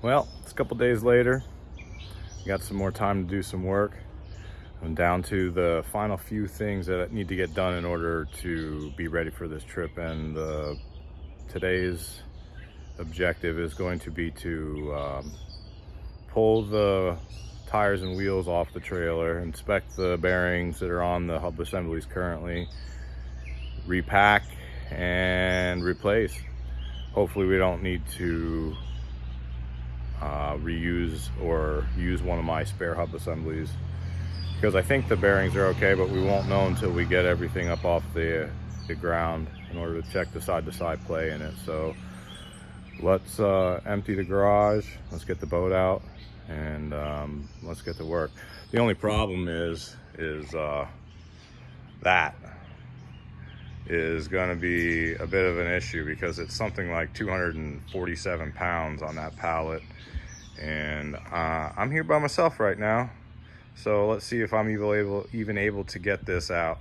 Well, it's a couple days later. Got some more time to do some work. I'm down to the final few things that need to get done in order to be ready for this trip, and today's objective is going to be to pull the tires and wheels off the trailer, inspect the bearings that are on the hub assemblies currently, repack and replace. Hopefully we don't need to reuse or use one of my spare hub assemblies, because I think the bearings are okay, but we won't know until we get everything up off the ground in order to check the side-to-side play in it. So let's empty the garage, let's get the boat out, and let's get to work. The only problem is that is going to be a bit of an issue, because it's something like 247 pounds on that pallet, and I'm here by myself right now. So let's see if I'm even able to get this out.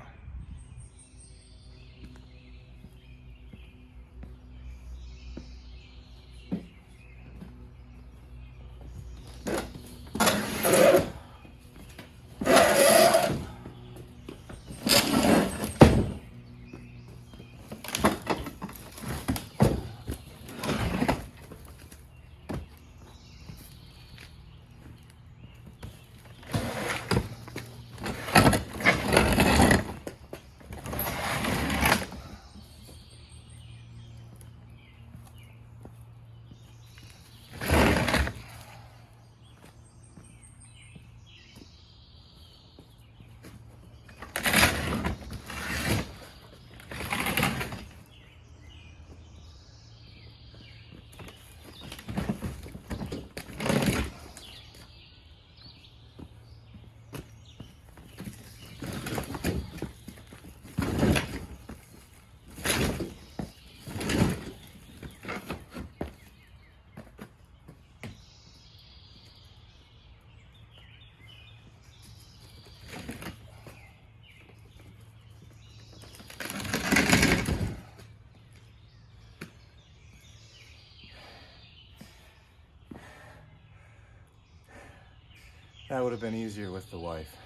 That would have been easier with the wife.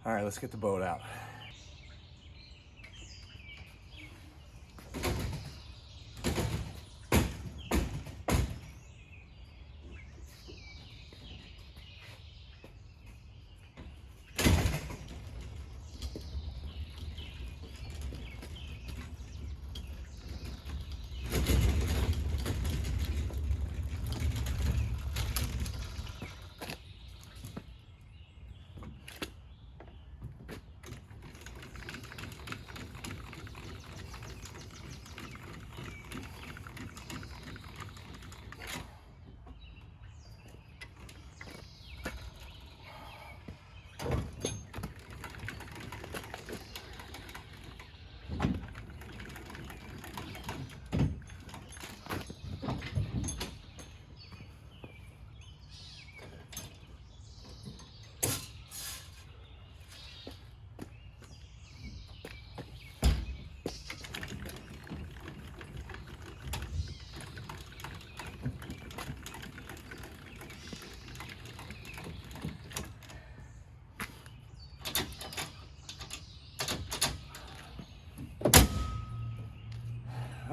All right, let's get the boat out.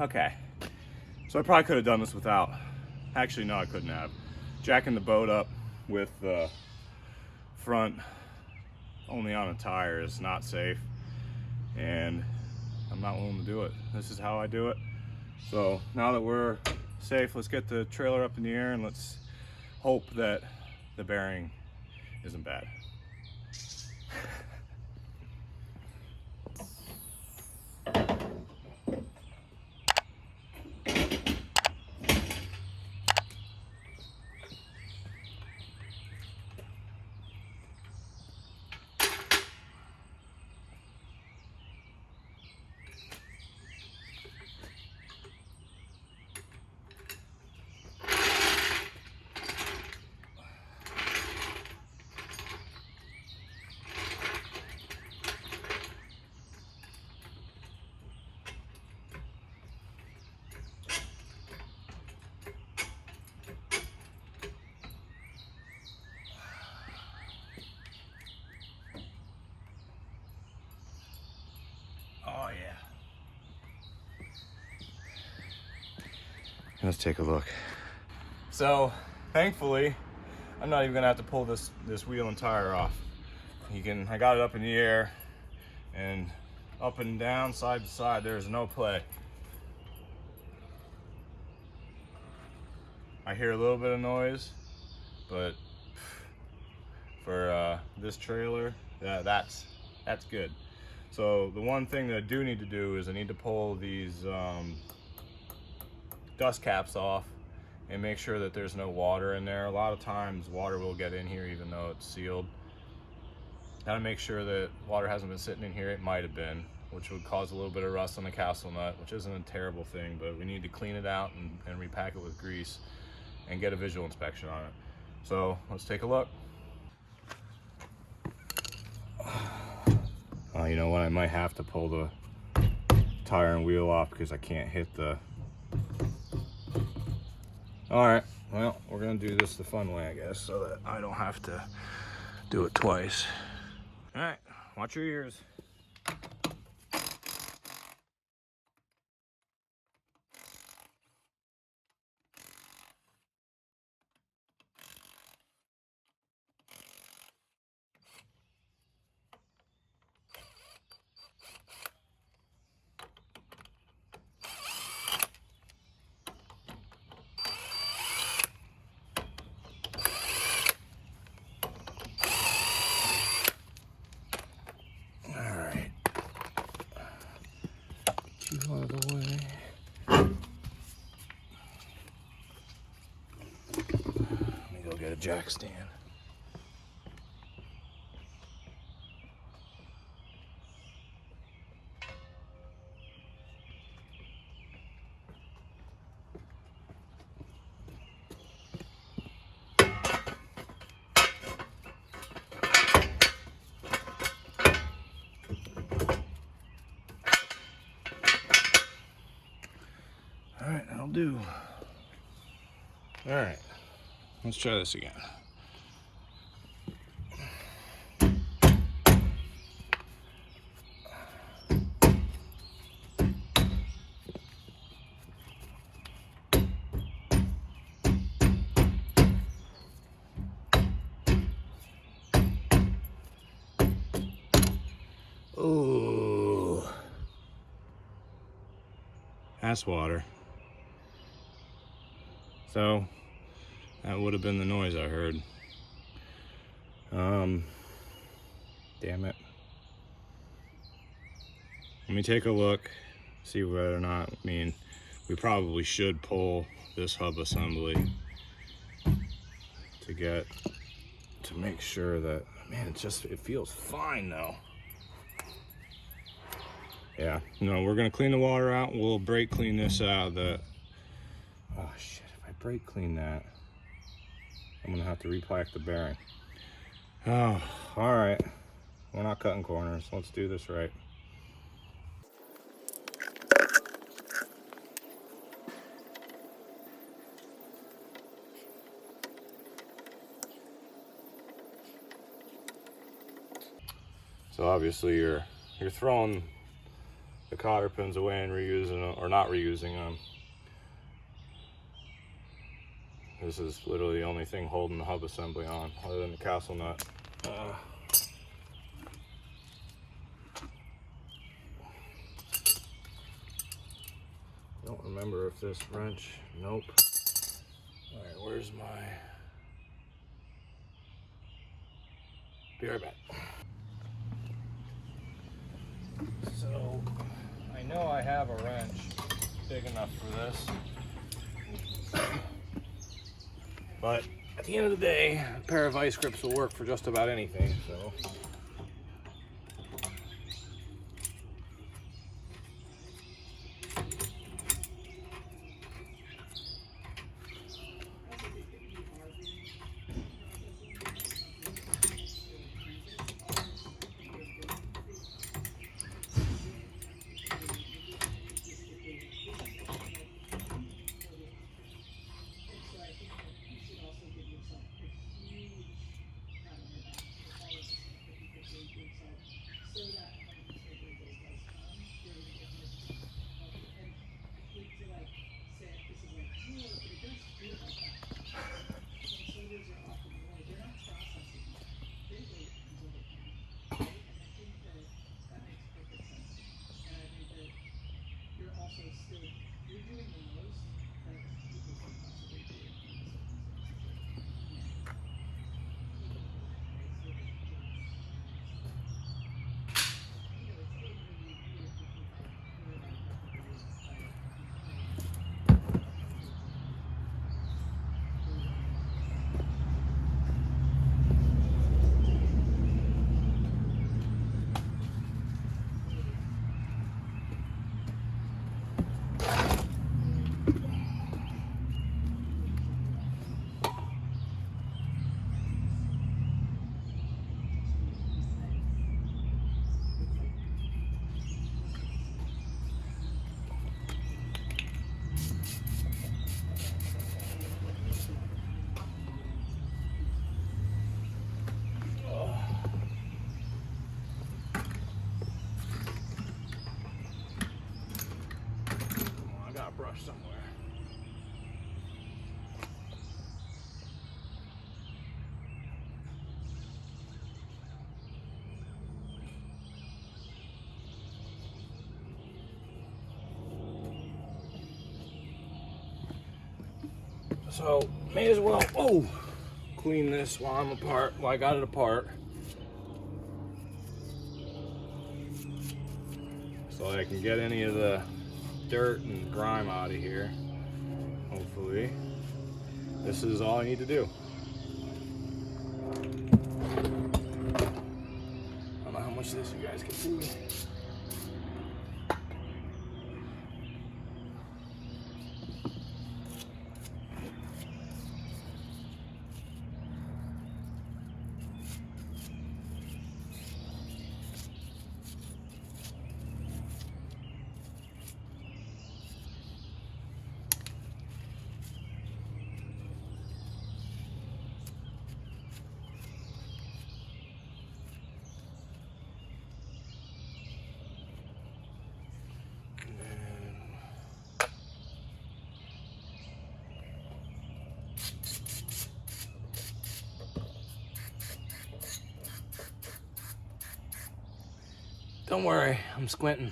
Okay, so I probably could have done this without, actually no, I couldn't have. Jacking the boat up with the front only on a tire is not safe, and I'm not willing to do it. This is how I do it. So now that we're safe, let's get the trailer up in the air and let's hope that the bearing isn't bad. Let's take a look. So thankfully, I'm not even gonna have to pull this wheel and tire off. I got it up in the air, and up and down, side to side, there's no play. I hear a little bit of noise, but for this trailer, that's good. So the one thing that I do need to do is I need to pull these dust caps off and make sure that there's no water in there. A lot of times water will get in here even though it's sealed. Gotta make sure that water hasn't been sitting in here. It might have been, which would cause a little bit of rust on the castle nut, which isn't a terrible thing, but we need to clean it out and repack it with grease and get a visual inspection on it. So let's take a look. You know what, I might have to pull the tire and wheel off because I can't hit the... All right, well, we're gonna do this the fun way, I guess, so that I don't have to do it twice. All right, watch your ears. Out of the way. Let me go get a jack stand. All right, I'll do. All right, let's try this again. Oh, that's water. So that would have been the noise I heard. Damn it. Let me take a look, see whether or not, we probably should pull this hub assembly to make sure that, man, it feels fine though. Yeah, no, we're gonna clean the water out. We'll brake clean this out. Oh shit, if I brake clean that, I'm gonna have to replack the bearing. Oh, all right. We're not cutting corners. Let's do this right. So obviously you're throwing the cotter pins away and reusing them, or not reusing them. This is literally the only thing holding the hub assembly on, other than the castle nut. Don't remember if this wrench, nope. All right, where's my, be right back. So, I know I have a wrench big enough for this, but at the end of the day, a pair of vice grips will work for just about anything, so. So may as well clean this while I'm apart. While I got it apart, so I can get any of the dirt and grime out of here. Hopefully, this is all I need to do. I don't know how much of this you guys can see. Don't worry, I'm squinting.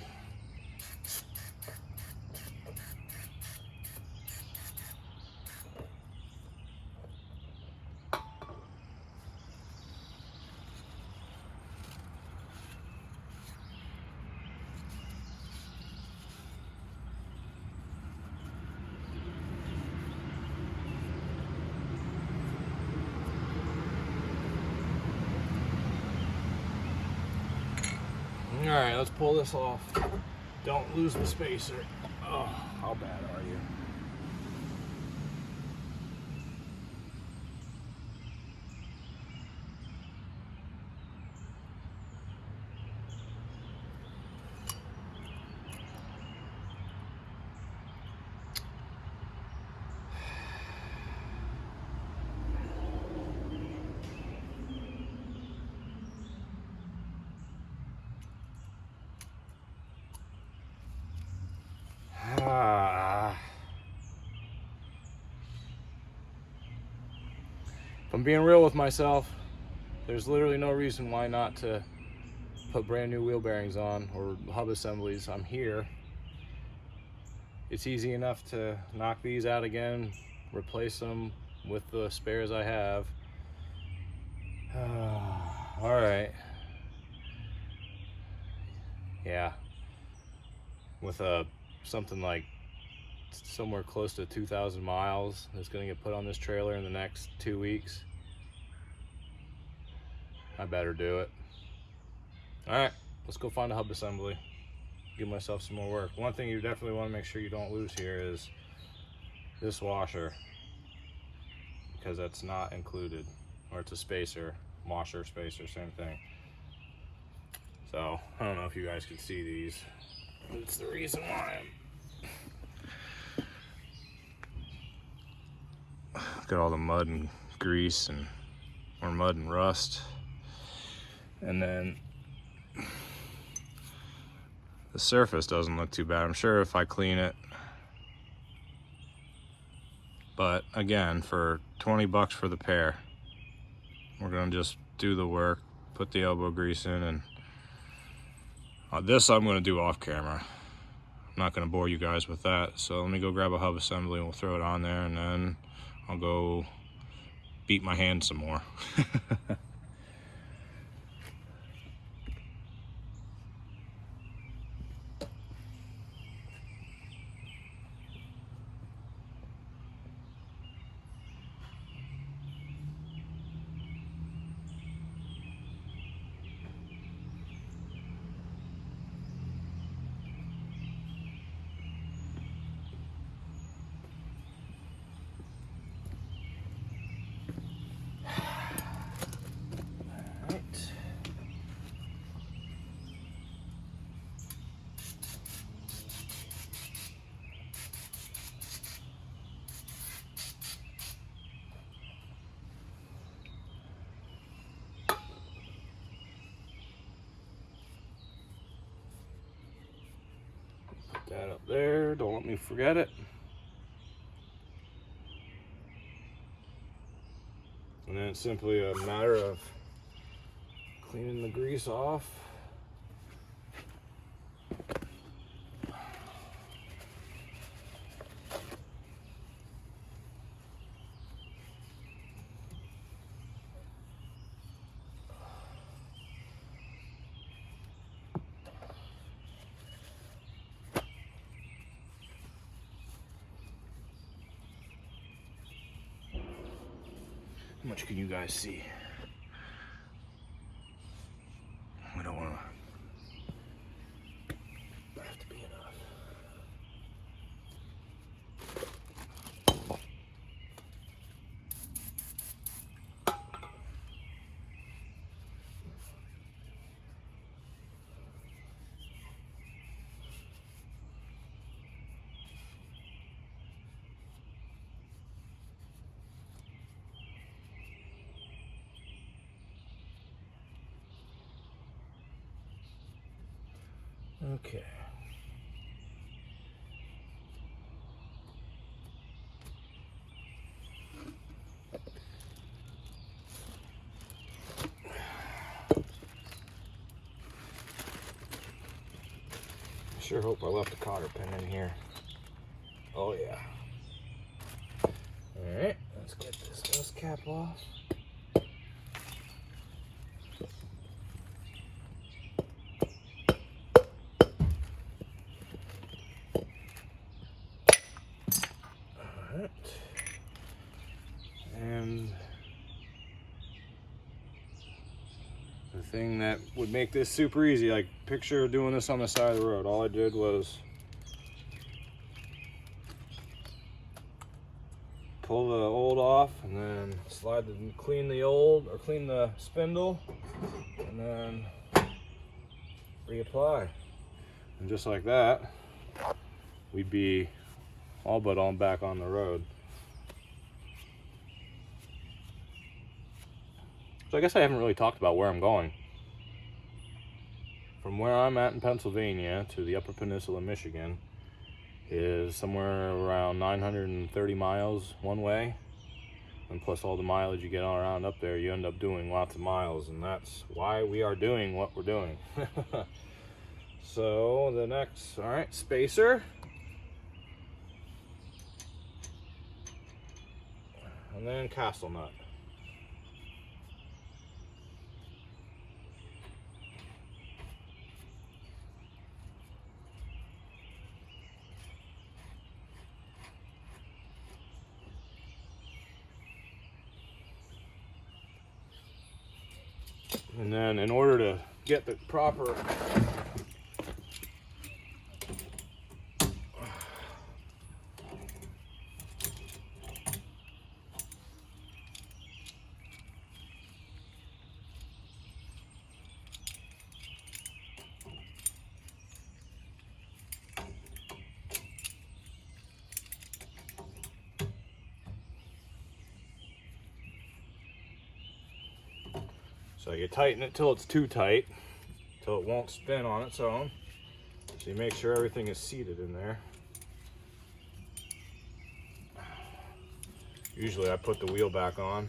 All right, let's pull this off. Don't lose the spacer. Oh, how bad are you? If I'm being real with myself, there's literally no reason why not to put brand new wheel bearings on or hub assemblies. I'm here. It's easy enough to knock these out again, replace them with the spares I have. All right. Yeah. With something like somewhere close to 2,000 miles that's going to get put on this trailer in the next 2 weeks, I better do it. All right, let's go find a hub assembly, give myself some more work. One thing you definitely want to make sure you don't lose here is this washer, because that's not included, or it's a spacer, washer, spacer, same thing. So I don't know if you guys can see these, but it's the reason why look at all the mud and grease or mud and rust. And then the surface doesn't look too bad. I'm sure if I clean it, but again, for 20 bucks for the pair, we're gonna just do the work, put the elbow grease in, and this I'm gonna do off camera. I'm not gonna bore you guys with that. So let me go grab a hub assembly and we'll throw it on there, and then I'll go beat my hand some more. That up there, don't let me forget it. And then it's simply a matter of cleaning the grease off. much can you guys see? We don't want to have to be enough. Okay. Sure hope I left a cotter pin in here. Oh yeah. Alright, let's get this dust cap off. Alright. And the thing that would make this super easy, like picture doing this on the side of the road. All I did was pull the old off and then clean the spindle and then reapply. And just like that, we'd be all but on back on the road. So I guess I haven't really talked about where I'm going. From where I'm at in Pennsylvania to the Upper Peninsula, Michigan, is somewhere around 930 miles one way. And plus all the mileage you get all around up there, you end up doing lots of miles, and that's why we are doing what we're doing. So the next, all right, spacer. And then castle nut. And then in order to get the proper so you tighten it till it's too tight, till it won't spin on its own. So you make sure everything is seated in there. Usually I put the wheel back on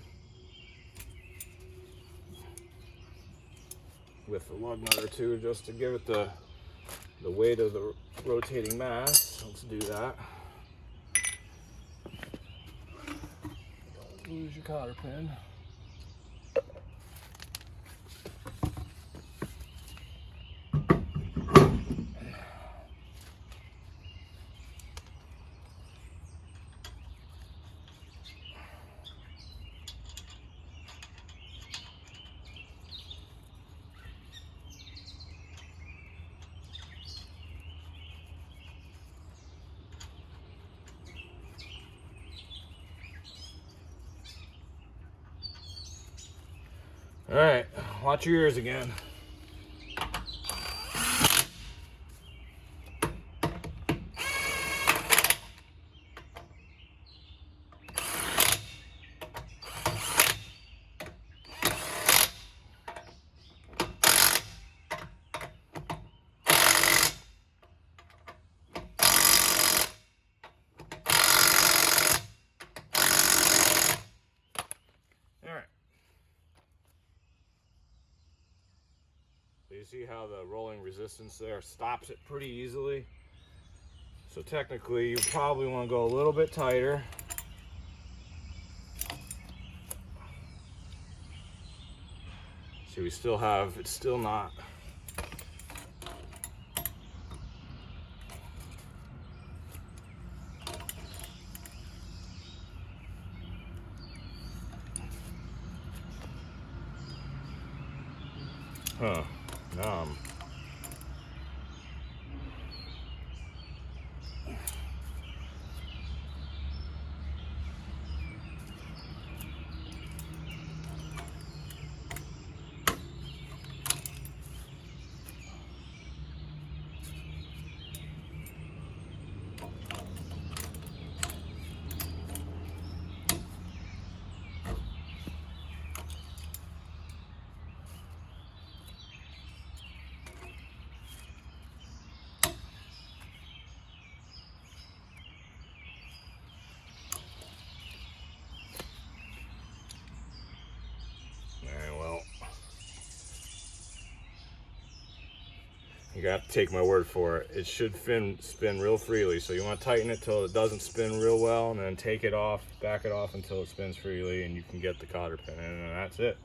with a lug nut or two just to give it the weight of the rotating mass. Let's do that. Don't lose your cotter pin. All right, watch your ears again. You see how the rolling resistance there stops it pretty easily. So technically you probably want to go a little bit tighter. See, we still have, it's still not. Huh. Numb. You got to take my word for it. It should spin real freely. So you want to tighten it till it doesn't spin real well, and then take it off, back it off until it spins freely, and you can get the cotter pin in, and that's it.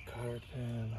Cotter pin.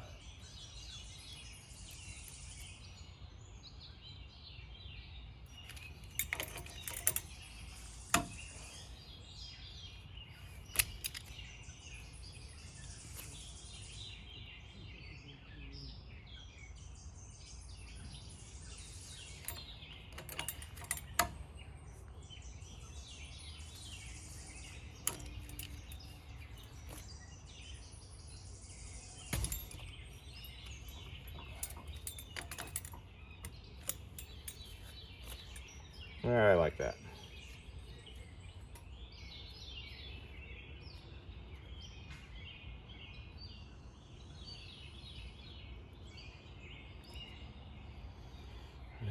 All right, I like that.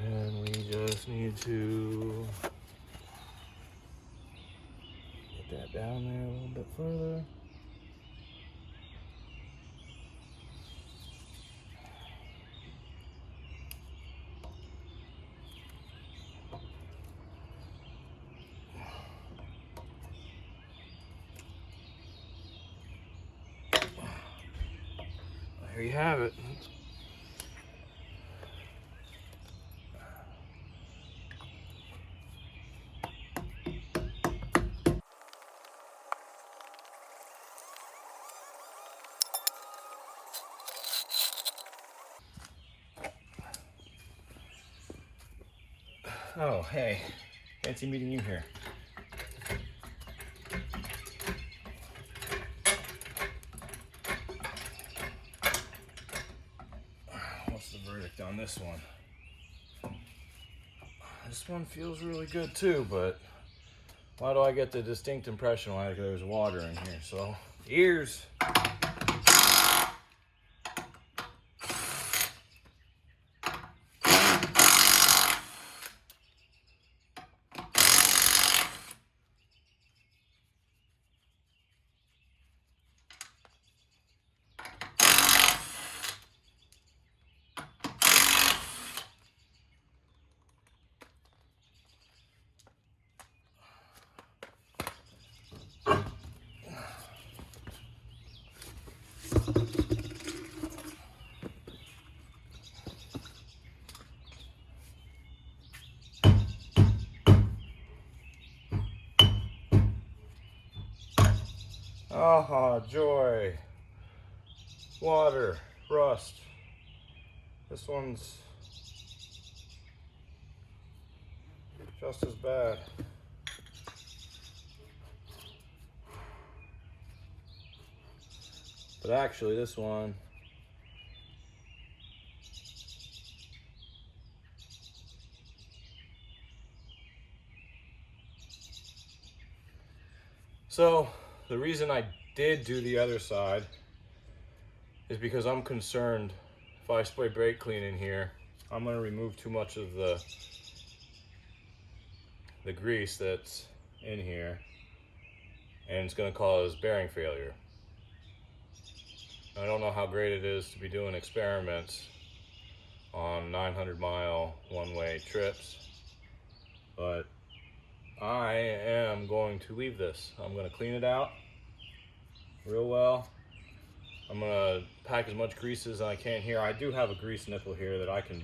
And we just need to get that down there a little bit further. There you have it. Oh, hey. Fancy meeting you here. What's the verdict on this one? This one feels really good too, but why do I get the distinct impression like there's water in here? So, ears. Ah, joy. Water, rust. This one's just as bad. But actually, this one so the reason I did do the other side is because I'm concerned if I spray brake clean in here, I'm going to remove too much of the grease that's in here, and it's going to cause bearing failure. I don't know how great it is to be doing experiments on 900-mile one-way trips, but I am going to leave this. I'm going to clean it out real well. I'm going to pack as much grease as I can here. I do have a grease nipple here that I can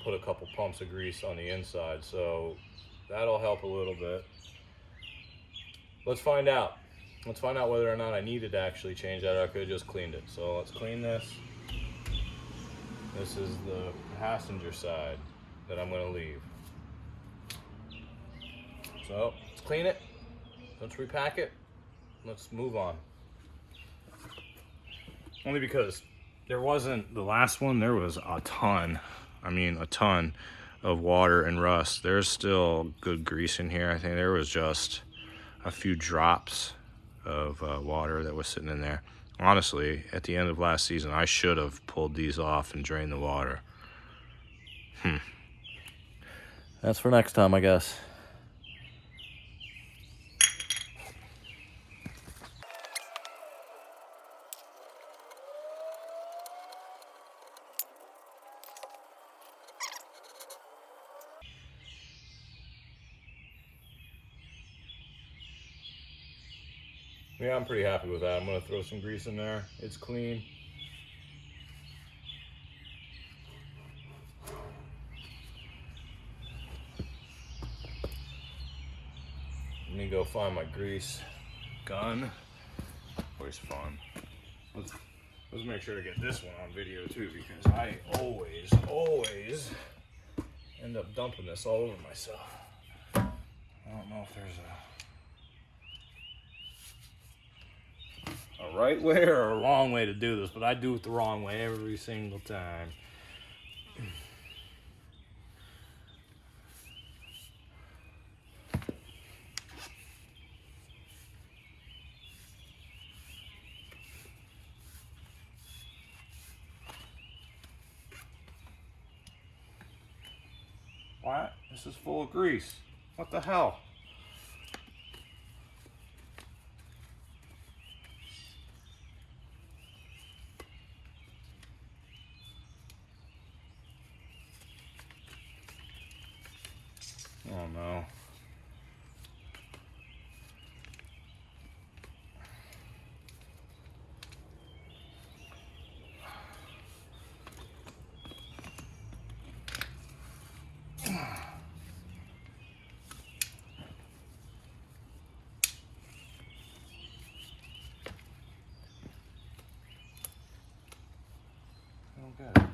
put a couple pumps of grease on the inside, so that'll help a little bit. Let's find out. Let's find out whether or not I needed to actually change that, or I could have just cleaned it. So let's clean this. This is the passenger side that I'm going to leave. So let's clean it. Let's repack it. Let's move on. Only because there wasn't, the last one, there was a ton. I mean, a ton of water and rust. There's still good grease in here. I think there was just a few drops of water that was sitting in there. Honestly, at the end of last season, I should have pulled these off and drained the water. That's for next time, I guess. Yeah, I'm pretty happy with that. I'm gonna throw some grease in there. It's clean. Let me go find my grease gun. Always fun. Let's make sure to get this one on video too, because I always end up dumping this all over myself. I don't know if there's a right way or a wrong way to do this, but I do it the wrong way every single time. What? This is full of grease. What the hell? Oh no. Okay.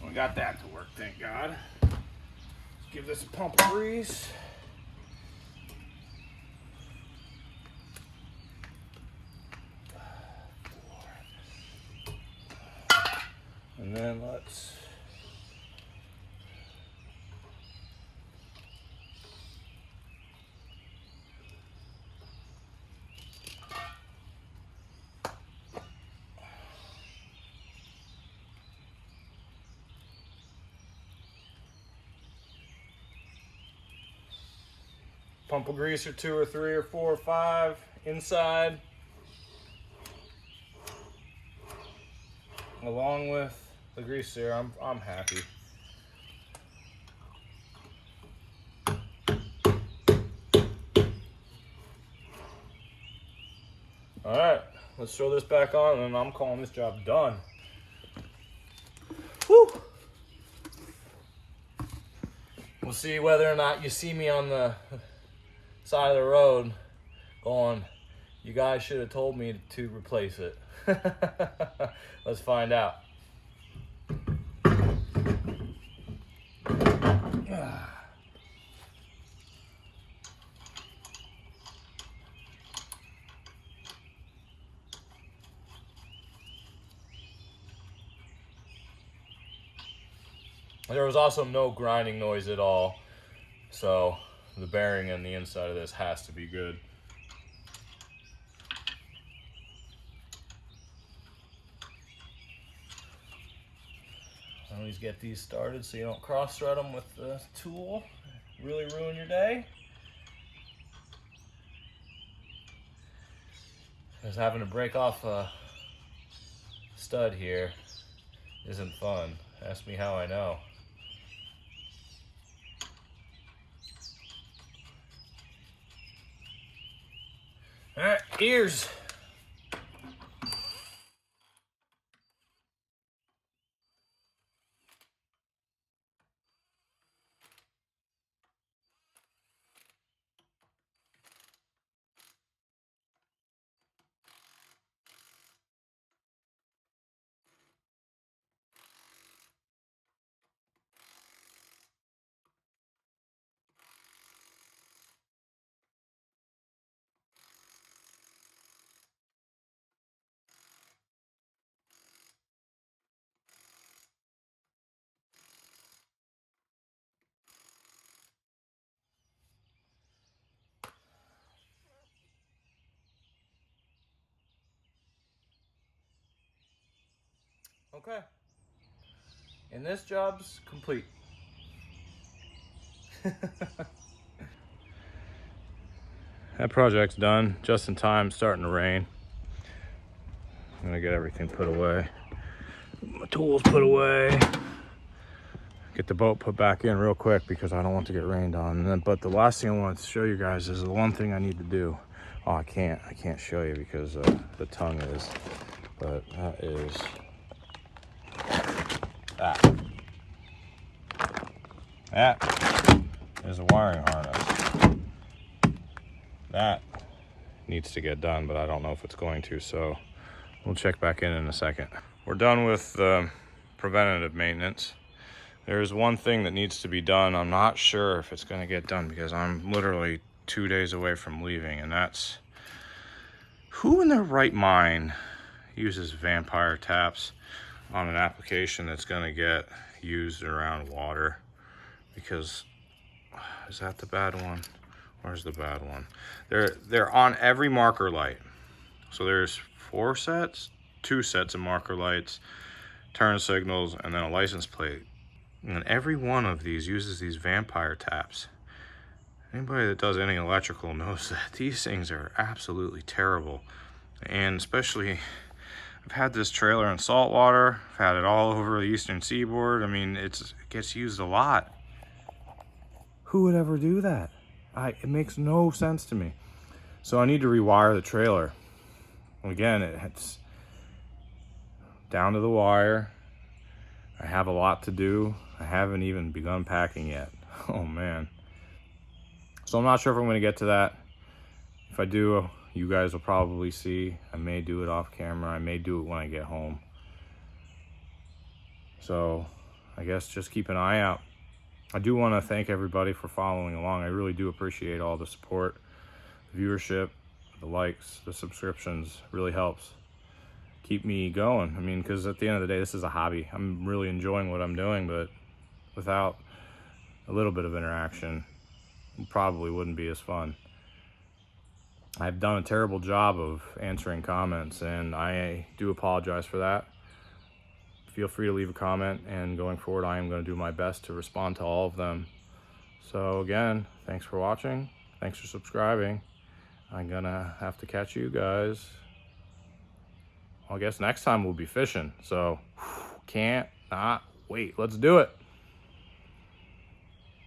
We got that to work, thank God. Let's give this a pump of grease. And then let's pump of grease or 2 or 3 or 4 or 5 inside, along with the grease there. I'm happy. All right, let's throw this back on, and I'm calling this job done. we'll see whether or not you see me on the side of the road going, you guys should have told me to replace it. Let's find out. There was also no grinding noise at all, so the bearing on the inside of this has to be good. Always get these started so you don't cross thread them with the tool. Really ruin your day. Because having to break off a stud here isn't fun. Ask me how I know. All right, ears. Okay. And this job's complete. That project's done, just in time, starting to rain. I'm gonna get everything put away. My tools put away. Get the boat put back in real quick because I don't want to get rained on. And then, but the last thing I want to show you guys is the one thing I need to do. Oh, I can't show you because the tongue is, but that is that. That is a wiring harness. That needs to get done, but I don't know if it's going to, so we'll check back in a second. We're done with preventative maintenance. There's one thing that needs to be done. I'm not sure if it's going to get done because I'm literally 2 days away from leaving, and that's, who in their right mind uses vampire taps on an application that's going to get used around water? Because, is that the bad one? Where's the bad one? They're on every marker light. So there's 2 sets of marker lights, turn signals, and then a license plate. And every one of these uses these vampire taps. Anybody that does any electrical knows that these things are absolutely terrible. And especially, I've had this trailer in saltwater. I've had it all over the eastern seaboard. I mean, it gets used a lot. Who would ever do that? It makes no sense to me. So I need to rewire the trailer. Again, it's down to the wire. I have a lot to do. I haven't even begun packing yet. Oh man. So I'm not sure if I'm going to get to that. If I do, you guys will probably see. I may do it off camera. I may do it when I get home. So I guess just keep an eye out. I do want to thank everybody for following along. I really do appreciate all the support, the viewership, the likes, the subscriptions. Really helps keep me going. I mean, because at the end of the day, this is a hobby. I'm really enjoying what I'm doing, but without a little bit of interaction, it probably wouldn't be as fun. I've done a terrible job of answering comments, and I do apologize for that. Feel free to leave a comment, and going forward, I am going to do my best to respond to all of them. So again, thanks for watching. Thanks for subscribing. I'm gonna have to catch you guys. I guess next time we'll be fishing. So can't not wait. Let's do it.